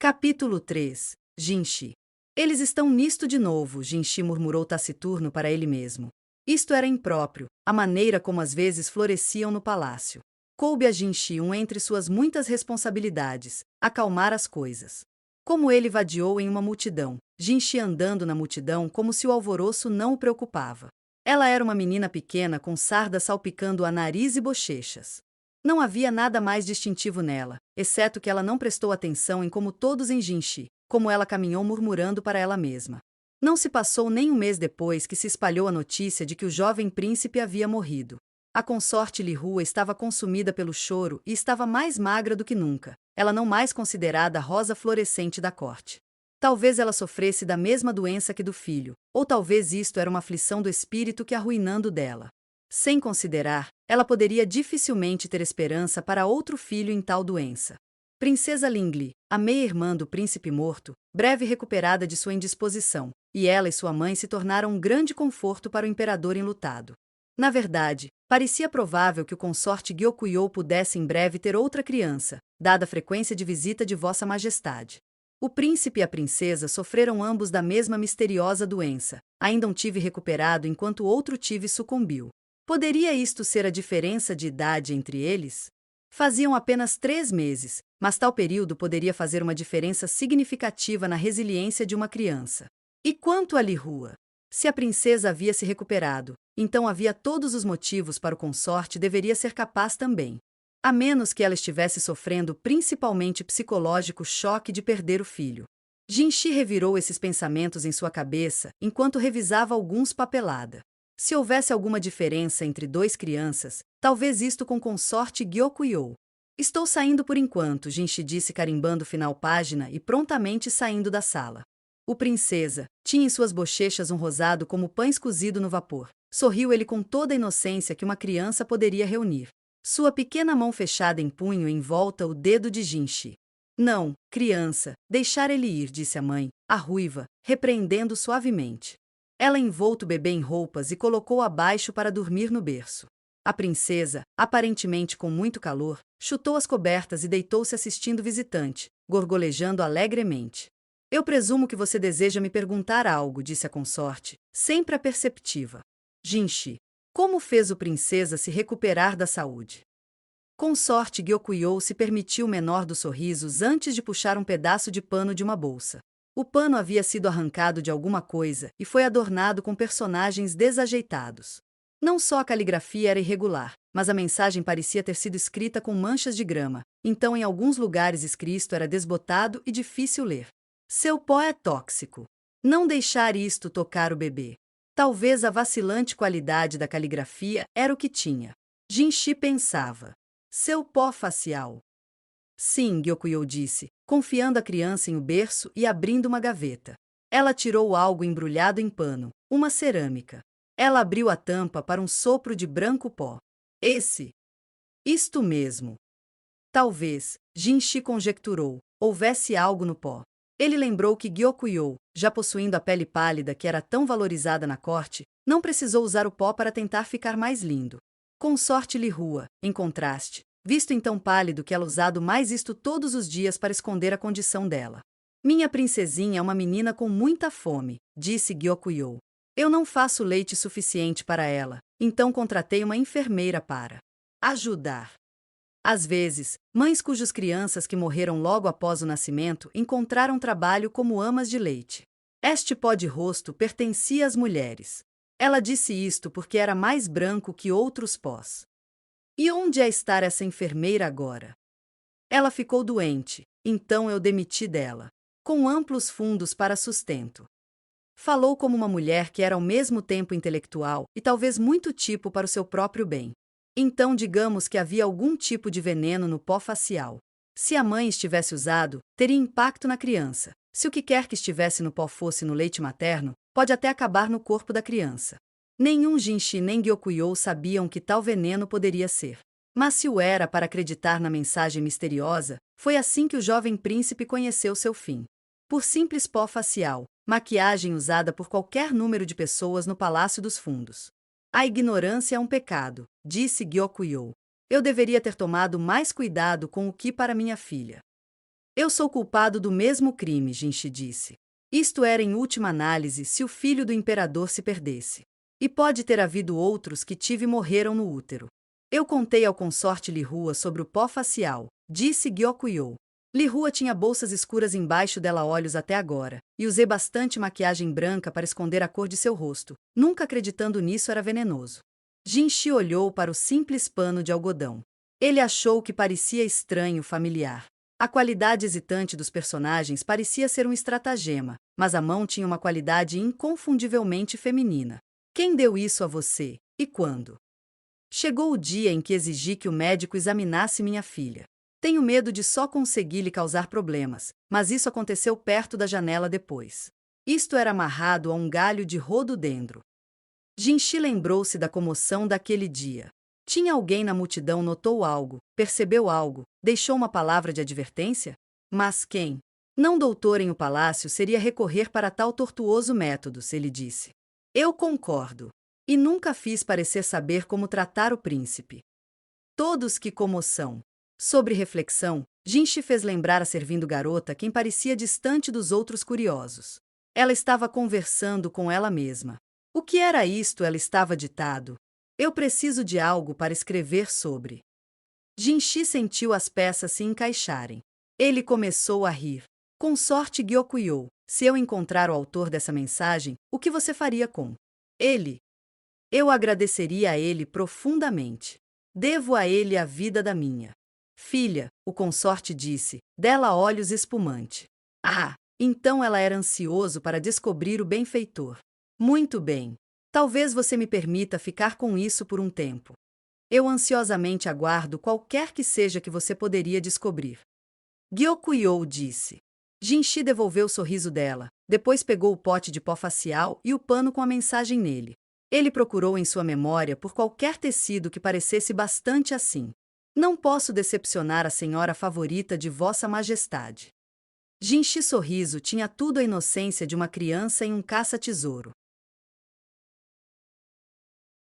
Capítulo 3. Jinshi. Eles estão nisto de novo, Jinshi murmurou taciturno para ele mesmo. Isto era impróprio, a maneira como às vezes floresciam no palácio. Coube a Jinshi entre suas muitas responsabilidades, acalmar as coisas. Como ele vadiou em uma multidão, Jinshi andando na multidão como se o alvoroço não o preocupava. Ela era uma menina pequena com sardas salpicando a nariz e bochechas. Não havia nada mais distintivo nela, exceto que ela não prestou atenção em como todos em Jinshi, como ela caminhou murmurando para ela mesma. Não se passou nem um mês depois que se espalhou a notícia de que o jovem príncipe havia morrido. A consorte Li Hua estava consumida pelo choro e estava mais magra do que nunca, ela não mais considerada a rosa florescente da corte. Talvez ela sofresse da mesma doença que do filho, ou talvez isto era uma aflição do espírito que arruinando dela. Sem considerar, ela poderia dificilmente ter esperança para outro filho em tal doença. Princesa Lingli, a meia-irmã do príncipe morto, breve recuperada de sua indisposição, e ela e sua mãe se tornaram um grande conforto para o imperador enlutado. Na verdade, parecia provável que o consorte Gyokuyou pudesse em breve ter outra criança, dada a frequência de visita de Vossa Majestade. O príncipe e a princesa sofreram ambos da mesma misteriosa doença, ainda um tive recuperado enquanto o outro tive sucumbiu. Poderia isto ser a diferença de idade entre eles? Faziam apenas 3 meses, mas tal período poderia fazer uma diferença significativa na resiliência de uma criança. E quanto a Li Hua? Se a princesa havia se recuperado, então havia todos os motivos para o consorte deveria ser capaz também. A menos que ela estivesse sofrendo principalmente psicológico choque de perder o filho. Jinshi revirou esses pensamentos em sua cabeça enquanto revisava alguns papelada. Se houvesse alguma diferença entre 2 crianças, talvez isto com consorte Gyokuyou. Estou saindo por enquanto, Jinshi disse carimbando final página e prontamente saindo da sala. O princesa tinha em suas bochechas um rosado como pães cozido no vapor. Sorriu ele com toda a inocência que uma criança poderia reunir. Sua pequena mão fechada em punho envolta o dedo de Jinshi. Não, criança, deixar ele ir, disse a mãe, a ruiva, repreendendo suavemente. Ela envolta o bebê em roupas e colocou abaixo para dormir no berço. A princesa, aparentemente com muito calor, chutou as cobertas e deitou-se assistindo o visitante, gorgolejando alegremente. Eu presumo que você deseja me perguntar algo, disse a consorte, sempre aperceptiva. Jinshi, como fez o princesa se recuperar da saúde? Consorte Gyokuyou se permitiu o menor dos sorrisos antes de puxar um pedaço de pano de uma bolsa. O pano havia sido arrancado de alguma coisa e foi adornado com personagens desajeitados. Não só a caligrafia era irregular, mas a mensagem parecia ter sido escrita com manchas de grama, então em alguns lugares escrito era desbotado e difícil ler. Seu pó é tóxico. Não deixar isto tocar o bebê. Talvez a vacilante qualidade da caligrafia era o que tinha. Jinshi pensava. Seu pó facial. Sim, Gyokuyou disse, confiando a criança em o berço e abrindo uma gaveta. Ela tirou algo embrulhado em pano, uma cerâmica. Ela abriu a tampa para um sopro de branco pó. Isto mesmo. Talvez, Jinshi conjecturou, houvesse algo no pó. Ele lembrou que Gyokuyou, já possuindo a pele pálida que era tão valorizada na corte, não precisou usar o pó para tentar ficar mais lindo. Consorte Li Hua, em contraste, visto então pálido que ela usado mais isto todos os dias para esconder a condição dela. Minha princesinha é uma menina com muita fome, disse Gyokuyou. Eu não faço leite suficiente para ela, então contratei uma enfermeira para ajudar. Às vezes, mães cujas crianças que morreram logo após o nascimento encontraram trabalho como amas de leite. Este pó de rosto pertencia às mulheres. Ela disse isto porque era mais branco que outros pós. E onde é estar essa enfermeira agora? Ela ficou doente, então eu demiti dela. Com amplos fundos para sustento. Falou como uma mulher que era ao mesmo tempo intelectual e talvez muito tipo para o seu próprio bem. Então digamos que havia algum tipo de veneno no pó facial. Se a mãe estivesse usado, teria impacto na criança. Se o que quer que estivesse no pó fosse no leite materno, pode até acabar no corpo da criança. Nenhum Jinshi nem Gyokuyou sabiam que tal veneno poderia ser. Mas se o era para acreditar na mensagem misteriosa, foi assim que o jovem príncipe conheceu seu fim. Por simples pó facial, maquiagem usada por qualquer número de pessoas no Palácio dos Fundos. A ignorância é um pecado, disse Gyokuyou. Eu deveria ter tomado mais cuidado com o que para minha filha. Eu sou culpado do mesmo crime, Jinshi disse. Isto era, em última análise, se o filho do imperador se perdesse. E pode ter havido outros que tive e morreram no útero. Eu contei ao consorte Lihua sobre o pó facial, disse Gyokuyo. Lihua tinha bolsas escuras embaixo dela olhos até agora, e usei bastante maquiagem branca para esconder a cor de seu rosto, nunca acreditando nisso era venenoso. Jinshi olhou para o simples pano de algodão. Ele achou que parecia estranho, familiar. A qualidade hesitante dos personagens parecia ser um estratagema, mas a mão tinha uma qualidade inconfundivelmente feminina. Quem deu isso a você? E quando? Chegou o dia em que exigi que o médico examinasse minha filha. Tenho medo de só conseguir lhe causar problemas, mas isso aconteceu perto da janela depois. Isto era amarrado a um galho de rododendro. Jinshi lembrou-se da comoção daquele dia. Tinha alguém na multidão notou algo, percebeu algo, deixou uma palavra de advertência? Mas quem? Não doutor em o palácio seria recorrer para tal tortuoso método, ele disse. Eu concordo. E nunca fiz parecer saber como tratar o príncipe. Todos que comoção. Sobre reflexão, Jinshi fez lembrar a servindo garota quem parecia distante dos outros curiosos. Ela estava conversando com ela mesma. O que era isto? Ela estava ditado. Eu preciso de algo para escrever sobre. Jinshi sentiu as peças se encaixarem. Ele começou a rir. Consorte Gyokuyo, se eu encontrar o autor dessa mensagem, o que você faria com ele? Eu agradeceria a ele profundamente. Devo a ele a vida da minha filha, o consorte disse, dela olhos espumante. Ah, então ela era ansioso para descobrir o benfeitor. Muito bem. Talvez você me permita ficar com isso por um tempo. Eu ansiosamente aguardo qualquer que seja que você poderia descobrir. Gyokuyo disse. Jinshi devolveu o sorriso dela, depois pegou o pote de pó facial e o pano com a mensagem nele. Ele procurou em sua memória por qualquer tecido que parecesse bastante assim. Não posso decepcionar a senhora favorita de Vossa Majestade. Jinshi sorriso tinha tudo a inocência de uma criança em um caça-tesouro.